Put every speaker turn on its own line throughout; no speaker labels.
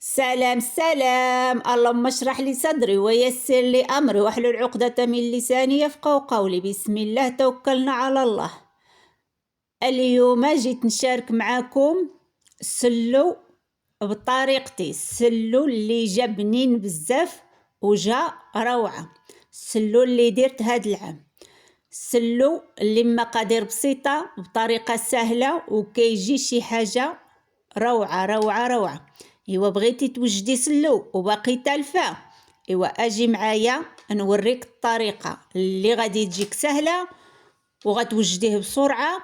سلام سلام، اللهم اشرح لي صدري ويسر لي أمري واحلل عقدة من لساني يفقه قولي. بسم الله توكلنا على الله. اليوم جيت نشارك معاكم سلو بطريقتي، السلو اللي جا بنين بزاف وجا روعة، السلو اللي درت هاد العام، السلو اللي مقادير بسيطة بطريقة سهلة وكيجي شي حاجة روعة روعة روعة. ايوا بغيتي توجدي سلو وباقي تالفاه، ايوا اجي معايا نوريك الطريقة اللي غادي تجيك سهلة وغتوجديه بسرعة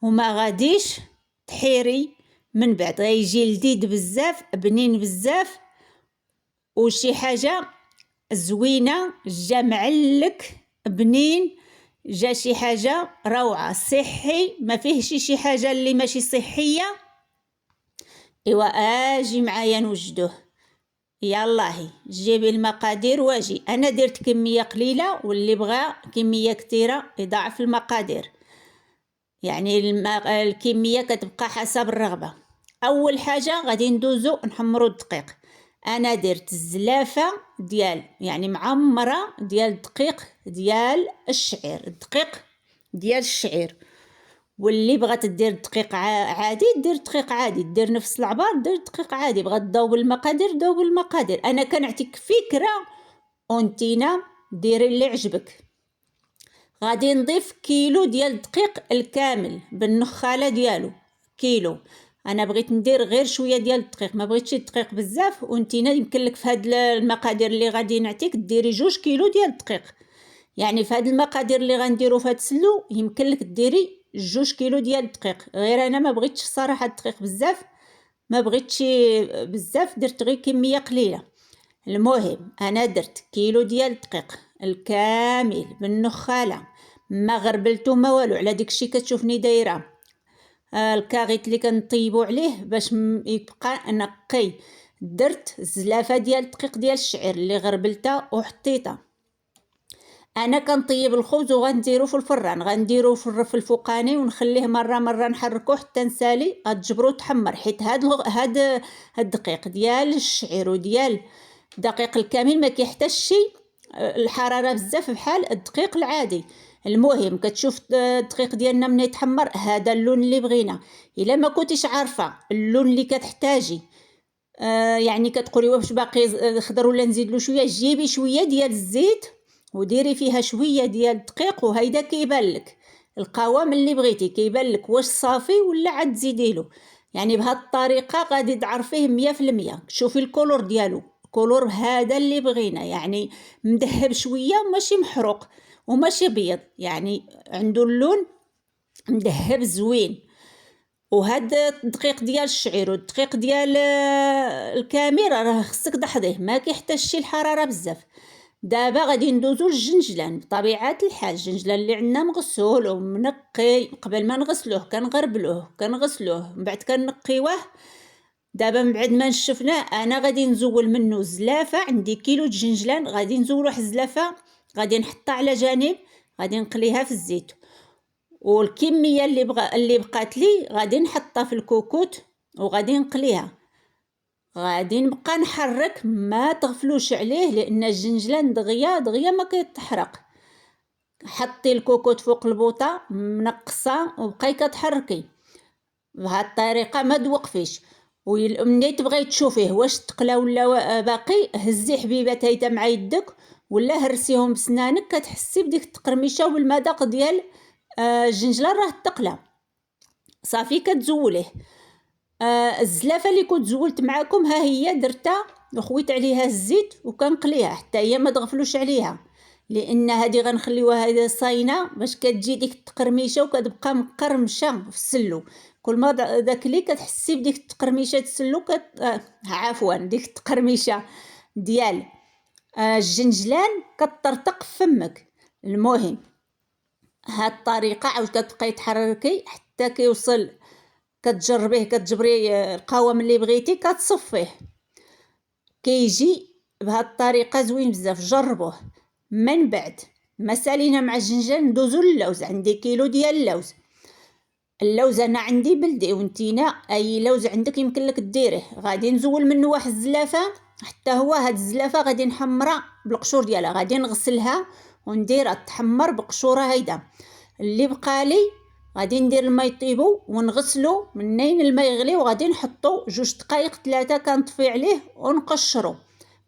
وما غاديش تحيري من بعد، غيجي لذيذ بزاف بنين بزاف وشي حاجة زوينة، جا معلك بنين، جا شي حاجة روعة صحي، ما فيهش شي حاجة اللي ماشي صحية. ايوا اجي معايا نوجدوه. يالله جيبي المقادير واجي. انا درت كمية قليلة واللي بغى كمية كتيرة يضاعف المقادير، يعني الكمية كتبقى حسب الرغبة. اول حاجة غادي ندوزو نحمرو الدقيق. انا درت الزلافة ديال يعني معمرة ديال الدقيق ديال الشعير، الدقيق ديال الشعير. واللي بغات دير دقيق عادي دير دقيق عادي، دير نفس العبار دير دقيق عادي، بغات تضوب المقادير دوب المقادير. انا كنعطيك فكرة وانتينا ديري اللي عجبك. غادي نضيف كيلو ديال الدقيق الكامل بالنخالة ديالو، كيلو. انا بغيت ندير غير شويه ديال الدقيق، ما بغيتش الدقيق بزاف، وانتينا يمكن لك في هاد المقادير اللي غادي نعطيك ديري 2 كيلو ديال الدقيق. يعني في هاد المقادير اللي غنديرو في هاد السلو يمكن لك ديري 2 كيلو ديال الدقيق. غير انا ما بغيتش صراحه الدقيق بزاف، ما بغيتش بزاف، درت غير كميه قليله. المهم انا درت كيلو ديال الدقيق الكامل بالنخاله، ما غربلتو ما والو، على داكشي كتشوفني دايره الكاغيط اللي كنطيبو عليه باش يبقى نقي. درت الزلافه ديال الدقيق ديال الشعير اللي غربلتها وحطيتها. انا كنطيب الخبز وغنديرو في الفران، غنديرو في الرف الفوقاني ونخليه مره نحركوه حتى نسالي غتجبرو تحمر، حيت هاد الدقيق ديال الشعير وديال الدقيق الكامل ما كيحتاجش الحراره بزاف بحال الدقيق العادي. المهم كتشوف الدقيق ديالنا من يتحمر هذا اللون اللي بغينا. الا ما كنتيش عارفه اللون اللي كتحتاجي يعني كتقولي واش باقي خضر ولا نزيد له شويه، جيبي شويه ديال الزيت وديري فيها شويه ديال الدقيق وهيدا كيبان لك القوام اللي بغيتي، كيبان لك واش صافي ولا عاد تزيدي له. يعني بهاد الطريقه غادي تعرفيه 100%. شوفي الكولور ديالو، الكولور هذا اللي بغينا، يعني مذهب شويه وماشي محروق وماشي بيض، يعني عنده اللون مذهب زوين. وهاد الدقيق ديال الشعير والدقيق ديال الكامل راه خصك تحضيه، ما كيحتاجش الحراره بزاف. دابا غادي ندوزو للجنجلان. بطبيعه الحال الجنجلان اللي عندنا مغسول ومنقي، قبل ما نغسلوه كنغربلوه كنغسلوه من بعد كنقيوه. دابا من بعد ما نشفناه انا غادي نزول منه زلافه. عندي كيلو الجنجلان، غادي نزول واحد الزلافه، غادي نحطها على جانب، غادي نقليها في الزيت. والكميه اللي بقات لي غادي نحطها في الكوكوت وغادي نقليها. غادي نبقى نحرك، ما تغفلوش عليه لان الجنجلان دغيا دغيا ما كيتحرق. حطي الكوكوت فوق البوطه منقصه وبقاي كتحركي بهاد الطريقه، ما توقفيش. ومني تبغي تشوفيه واش تقلا ولا باقي، هزي حبيبات هيدا مع يدك ولا هرسيهم بسنانك، كتحسي بديك التقرميشه والمذاق ديال الجنجلان راه تقلى. صافي كتزوليه. الزلافه اللي كنت زولت معاكم ها هي درتها وخويت عليها الزيت وكنقليها حتى هي ما تغفلوش عليها، لان هذه غنخليوها هذه صاينه باش كتجي ديك التقرميشه وكتبقى مقرمشه في السلو. كل ما داكلي كتحسي بديك التقرميشه السلو عفوا ديك التقرميشه ديال الجنجلان كتطرطق في فمك. المهم هاد الطريقه عاود كتبقاي تحركي حتى كيوصل، كتجربيه كتجبري القوام اللي بغيتي كتصفيه، كيجي بهاد الطريقه زوين بزاف. جربوه. من بعد ما سالينا مع الجنجان ندوزو للوز. عندي كيلو ديال اللوز، اللوز انا عندي بلدي، وانتينا اي لوز عندك يمكن لك ديره. غادي نزول منه واحد الزلافه، حتى هو هاد الزلافه غادي نحمرها بالقشور ديالها، غادي نغسلها ونديرها تحمر بقشورها هيدا. اللي بقالي غادي ندير الماء يطيبو ونغسلو، منين الماء يغلي وغادي نحطو 2 دقائق 3 كنطفي عليه ونقشرو.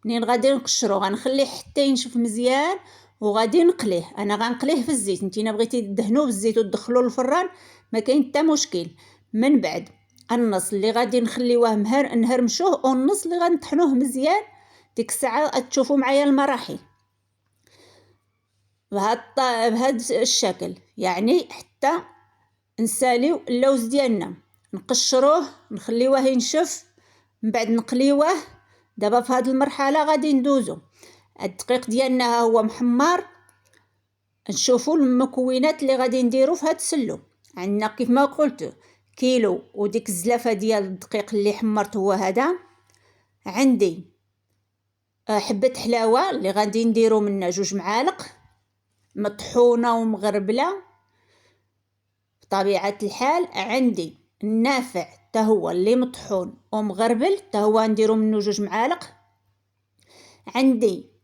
منين غادي نقشرو غنخليه حتى ينشف مزيان وغادي نقليه. انا غنقليه في الزيت، نتينا بغيتي تدهنوه بالزيت وتدخلوه للفران ما كاين حتى مشكل. من بعد النص اللي غادي نخليوه نهرمشوه، والنص اللي غنطحنوه مزيان. ديك الساعه تشوفوا معايا المراحل بهذا الشكل، يعني حتى نساليو اللوز ديالنا، نقشروه نخليوه ينشف، من بعد نقليوه. دابا في هذه المرحله غادي ندوزو الدقيق ديالنا ها هو محمر. نشوفوا المكونات اللي غادي نديرو في هذا السلو. عندنا كيف ما قلت كيلو وديك الزلافه ديال الدقيق اللي حمرت هو هذا. عندي حبه حلاوه اللي غادي نديرو منها 2 معالق مطحونه ومغربله بطبيعه الحال. عندي النافع حتى هو اللي مطحون ومغربل، حتى هو نديرو منه 2 معالق. عندي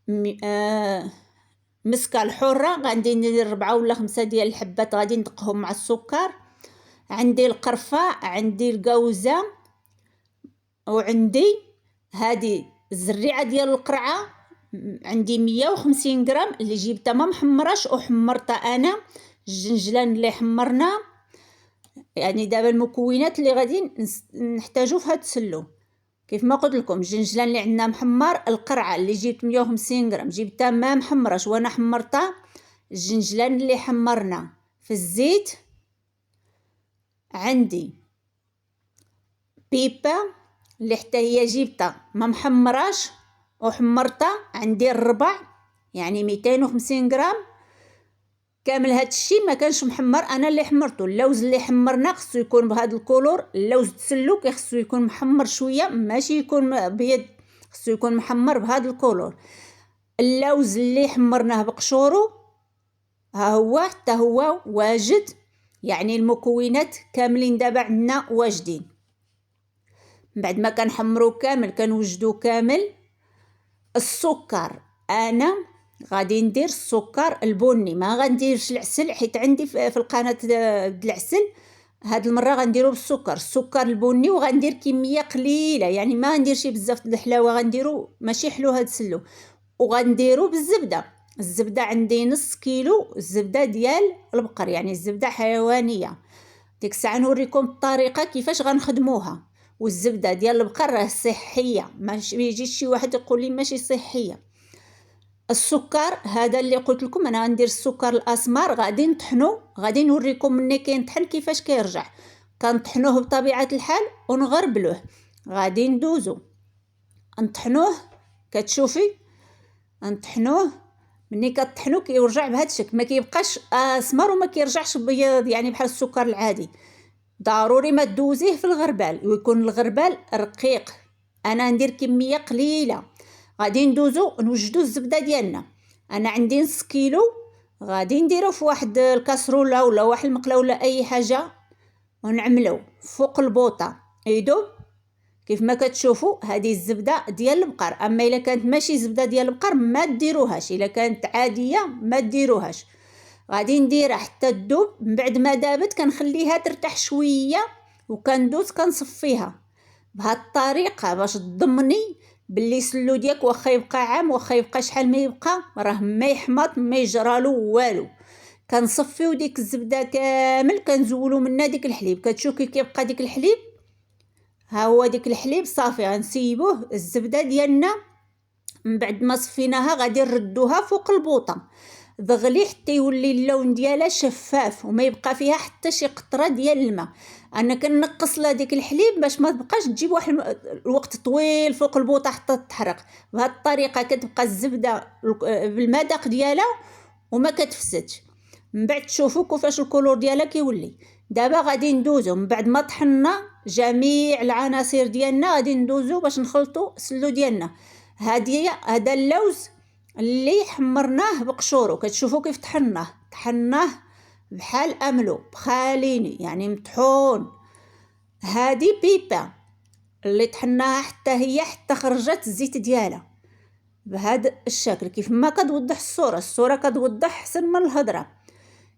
مسكه الحره، غادي ندير 4 ولا 5 ديال الحبات غادي ندقهم مع السكر. عندي القرفه، عندي الجوزه، وعندي هذه الزريعه ديال القرعه عندي 150 غرام اللي جبتها ما محمراش وحمرتها انا. الجنجلان اللي حمرنا. يعني دابا المكونات اللي غادي نحتاجو في هذا السلو كيف ما قلت لكم: الجنجلان اللي عندنا محمر، القرعه اللي جبت 150 غرام جبتها ما محمراش وانا حمرتها. الجنجلان اللي حمرنا في الزيت. عندي بيبه اللي حتى هي جبتها ما محمراش وحمرتها، عندي الربع يعني 250 غرام كامل. هاد الشيء ما كانش محمر، انا اللي حمرته. اللوز اللي حمرنا خصو يكون بهذا الكولور. اللوز تسلو خصو يكون محمر شويه، ماشي يكون ابيض، خصو يكون محمر بهذا الكولور. اللوز اللي حمرناه بقشورو ها هو حتى هو واجد، يعني المكونات كاملين دابا عندنا واجدين. بعد ما كنحمرو كامل كنوجدو كامل. السكر انا غادي ندير السكر البني، ما غنديرش العسل حيت عندي في القناه العسل. هاد المره غنديرو بالسكر، السكر البني، وغندير كميه قليله، يعني ما نديرش بزاف د الحلاوه، غنديرو ماشي حلو هاد السلو. وغنديرو بالزبده. الزبده عندي نص كيلو الزبده ديال البقر، يعني الزبده حيوانيه. ديك الساعه نوريكم الطريقه كيفاش غنخدموها. والزبده ديال البقر راه صحيه، ماشي يجيش شي واحد يقول لي ماشي صحيه. السكر هذا اللي قلت لكم انا غندير السكر الاسمر، غادي نطحنو، غادي نوريكم مني كينطحن كيفاش كيرجع. كنطحنوه بطبيعه الحال ونغربلوه. غادي ندوزو نطحنوه، كتشوفي نطحنوه. مني كطحنو كيرجع بهذا الشكل، ما كيبقاش اسمر وما كيرجعش بيض يعني بحال السكر العادي. ضروري ما تدوزيه في الغربال ويكون الغربال رقيق. انا ندير كميه قليله. غادي ندوزو نوجدو الزبده ديالنا. انا عندي نص كيلو، غادي نديرو في واحد الكاسروله ولا واحد المقله ولا اي حاجه ونعملو فوق البوطه يدوب. كيف ما كتشوفوا هذه الزبده ديال البقر. اما الا كانت ماشي زبده ديال البقر ما ديروهاش، الا كانت عاديه ما ديروهاش. غادي نديرها حتى تذوب. من بعد ما دابت كنخليها ترتاح شويه وكندوز كنصفيها بهذه الطريقه باش تضمني باللي سلو ديالك واخا يبقى عام واخا يبقى شحال ما يبقى راه ما يحمض ما يجرالو والو. كنصفيو ديك الزبده كامل، كنزولو منها ديك الحليب. كتشوف كيف كيبقى ديك الحليب، ها هو ديك الحليب صافي. غنسيبوه الزبده ديالنا. من بعد ما صفيناها غادي نردوها فوق البوطه دغلي حتى يولي اللون ديالها شفاف وما يبقى فيها حتى شي قطره ديال الماء. انا كنقص لها ديك الحليب باش ما تبقاش تجيب واحد الوقت طويل فوق البوطه حتى تحرق. بهذه الطريقه كتبقى الزبده بالمذاق ديالها وما كتفسدش. من بعد تشوفوا كيفاش الكولور ديالها كيولي. دابا غادي ندوزو من بعد ما طحنا جميع العناصر ديالنا، غادي ندوزو باش نخلطوا السلو ديالنا. هذا اللوز اللي حمرناه بقشورو، كتشوفوا كيف طحناه بحال املو بخاليني يعني مطحون. هادي بيبا اللي طحناها حتى هي حتى خرجت الزيت ديالها بهذا الشكل. كيف ما كتوضح الصوره كتوضح احسن من الهضره.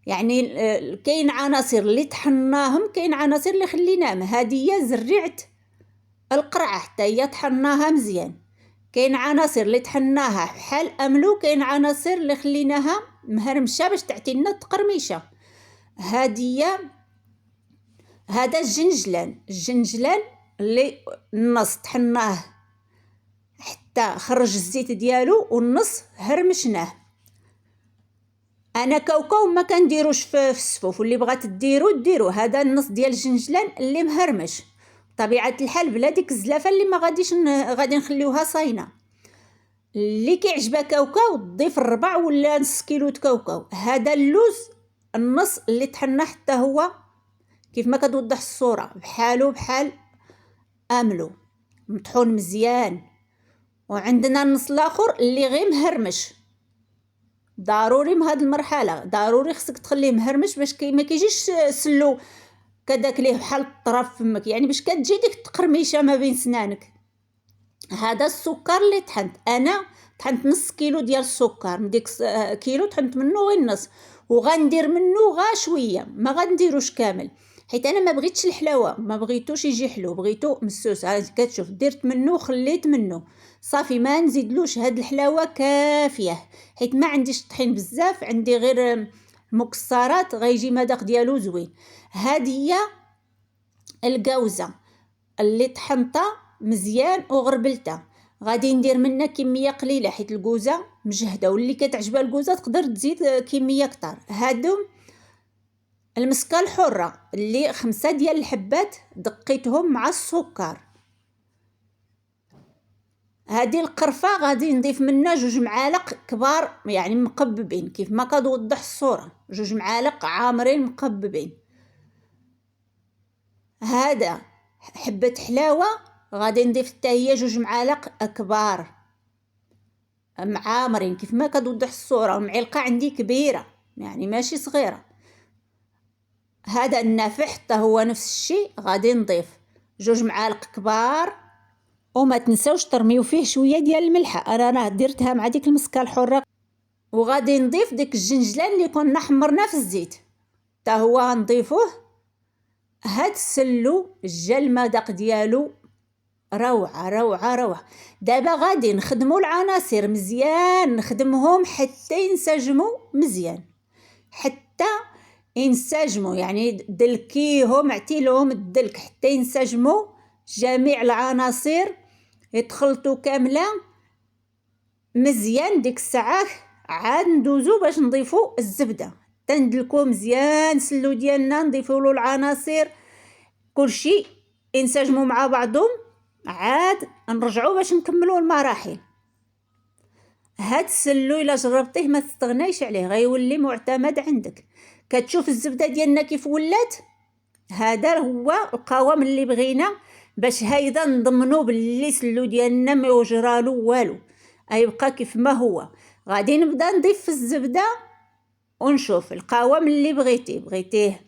يعني كاين عناصر اللي طحناهم، كاين عناصر اللي خليناهم. هذه هي زرعت القرعه حتى هي طحناها مزيان. كاين عناصر اللي طحناها بحال املو، كاين عناصر اللي خليناها مهرمشه باش تعطينا تقرميشه. هذه هذا الجنجلان اللي النص طحناه حتى خرج الزيت ديالو والنص هرمشناه. انا كاوكاو ما كنديروش في السفوف، واللي بغات ديرو هذا النص ديال الجنجلان اللي مهرمش بطبيعه الحال بلا ديك الزلافه اللي ما غادي نخليوها صاينه. اللي كيعجبها كاوكاو ضيف الربع ولا نص كيلو كاوكاو. هذا اللوز النص اللي طحنا حتى هو كيف ما كتوضح الصوره بحال املو مطحون مزيان. وعندنا النص الاخر اللي غير مهرمش. ضروري من هاد المرحله ضروري خصك تخليه مهرمش باش ما كيجيش سلو كداك ليه بحال الطرف فمك، يعني باش كتجي ديك التقرميشه ما بين سنانك. هذا السكر اللي انا طحنت نص كيلو ديال السكر. من ديك كيلو طحنت منه غير النص، وغندير منه غا شويه ما غنديروش كامل حيت انا ما بغيتش الحلاوه، ما بغيتوش يجي حلو، بغيتو مسوس. كتشوف درت منه خليت منه صافي، ما نزيدلوش. هاد الحلاوه كافيه حيت ما عنديش طحين بزاف، عندي غير مكسرات غيجي مذاق ديالو زوين. هذه هي الكاوزه اللي طحنتها مزيان وغربلتها. غادي ندير منها كميه قليله حيت الكوزه مجهده، واللي كتعجبها الكوزه تقدر تزيد كميه كتر. هادو المسكه الحره اللي 5 ديال الحبات دقيتهم مع السكر. هذه القرفه غادي نضيف منها 2 معالق كبار يعني مقببين كيف ما كتوضح الصوره، 2 معالق عامرين مقببين. هذا حبه حلاوه غادي نضيف حتى هي 2 معالق كبار معامرين كيف ما كتوضح الصوره. المعلقه عندي كبيره يعني ماشي صغيره. هذا النافع حتى هو نفس الشيء غادي نضيف 2 معالق كبار. وما تنساوش ترميو فيه شويه ديال الملح، انا راه درتها مع ديك المسكه الحره. وغادي نضيف ديك الجنجلان اللي كنا حمرنا في الزيت حتى هو غنضيفوه. هاد السلو جا المذاق ديالو روعه روعه روعه. دابا غادي نخدموا العناصر مزيان، نخدمهم حتى ينسجموا مزيان، حتى ينسجموا يعني دلكيهم عتيلهم الدلك حتى ينسجموا جميع العناصر يتخلطوا كامله مزيان. ديك الساعه عاد ندوزو باش نضيفوا الزبده تندلكو مزيان. سلو ديالنا نضيفوا له العناصر كلشي ينسجموا مع بعضهم، عاد نرجعوا باش نكملوا المراحل. هاد السلو الا جربتيه ما تستغنيش عليه، غيولي معتمد عندك. كتشوف الزبده ديالنا كيف ولات؟ هذا هو القوام اللي بغينا باش هيدا نضمنوا باللي سلو ديالنا ما يجرالو والو، يبقى كيف ما هو. غادي نبدا نضيف في الزبده ونشوف القوام اللي بغيتيه.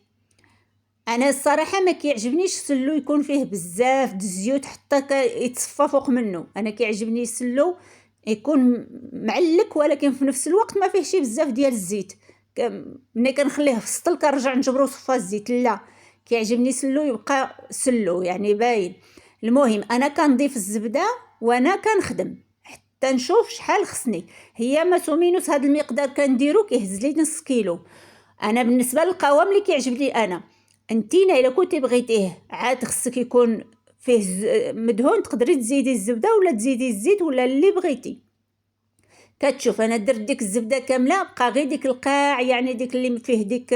انا الصراحه ما كيعجبنيش السلو يكون فيه بزاف د الزيوت حتى يتصفى فوق منه. انا كيعجبني السلو يكون معلك ولكن في نفس الوقت ما فيهش بزاف ديال الزيت. ملي كنخليه في السطل كنرجع نجبرو صفى الزيت، لا كيعجبني سلو يبقى سلو يعني باين. المهم انا كنضيف الزبده وانا كنخدم حتى نشوف شحال خصني. هي ماسومينوس هذا المقدار كنديرو كيهز لي نص كيلو. انا بالنسبه للقوام اللي كيعجبني انا. انتينا الا كنتي بغيتيه عاد خصك يكون فيه مدهون، تقدري تزيدي الزبده ولا تزيدي الزيت ولا اللي بغيتي. كتشوف انا درت ديك الزبده كامله، بقى غير ديك القاع يعني ديك اللي فيه ديك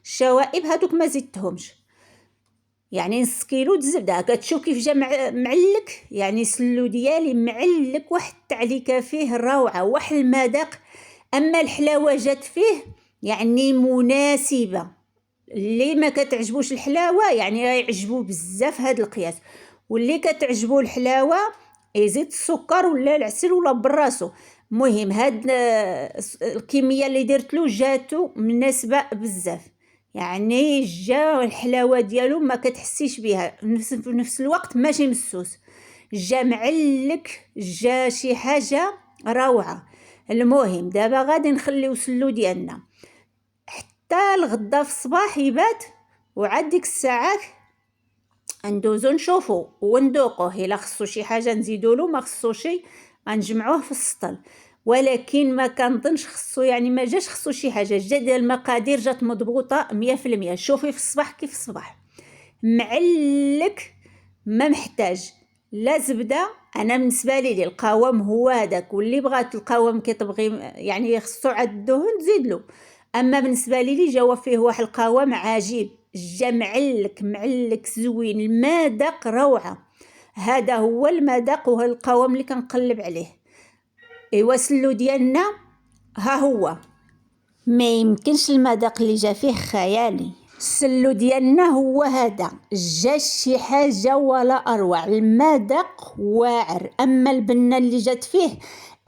الشوائب هذوك ما زدتهمش، يعني نص كيلو د الزبده. كتشوف كيف جا معلك، يعني سلو ديالي معلك واحد التعليكه فيه روعه واحد المذاق. اما الحلاوه جات فيه يعني مناسبه. اللي ما كتعجبوش الحلاوه يعني يعجبو بزاف هذا القياس، واللي كتعجبو الحلاوه يزيد السكر ولا العسل ولا براسو. مهم هاد الكميه اللي درتلو جاتو مناسبه بزاف، يعني جا الحلاوه ديالو ما كتحسيش بها، في نفس الوقت ماشي مسوس، جا معلك، جا شي حاجه روعه. المهم دابا غادي نخليو سلو ديالنا حتى الغدا في الصباح يبات، وعاد ديك الساعات ندوزو نشوفو وندوقوه، الا خصو شي حاجه نزيدولو، ما خصوش غنجمعوه في السطل. ولكن ما كنظنش خصو، يعني ما جاش خصو شي حاجه، جا ديال المقادير جات مضبوطه 100%. شوفي في الصباح كيف الصباح معلك، ما محتاج لا زبده. انا بالنسبه لي القوام هو هذاك، واللي بغات القوام كتبغي يعني خصو عاد الدهن تزيدلو، اما بالنسبه لي جا فيه واحد القوام عجيب، جا معلك زوين، المذاق روعه. هذا هو المذاق وهو القوام اللي كنقلب عليه. ايوا سلو ديالنا ها هو، ما يمكنش المذاق اللي جا فيه خيالي. السلو ديالنا هو هذا، جا شي حاجه ولا اروع، المذاق واعر. اما البنه اللي جات فيه،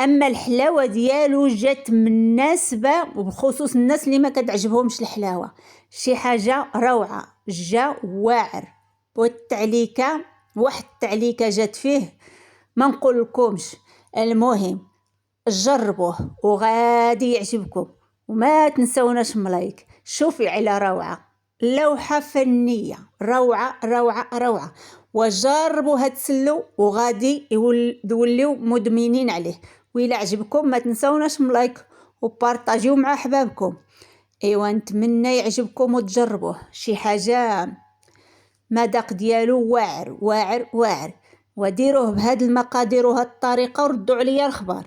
اما الحلاوه ديالو جات مناسبه، وبخصوص الناس اللي ما كتعجبهمش الحلاوه، شي حاجه روعه، جا واعر. والتعليكه، واحد التعليكه جات فيه ما نقولكمش. المهم جربوه وغادي يعجبكم، وما تنسوناش ملايك. شوفي على روعة، لوحة فنية، روعة روعة روعة. وجربوا هاد السلو وغادي يوليو مدمنين عليه. وإلا عجبكم ما تنسوناش ملايك وبارطاجيو مع أحبابكم. ايوا نتمنى يعجبكم وتجربوه، شي حاجة مذاق ديالو واعر واعر واعر. وديروه بهاد المقادير وهاد الطريقة وردوا عليا الخبر.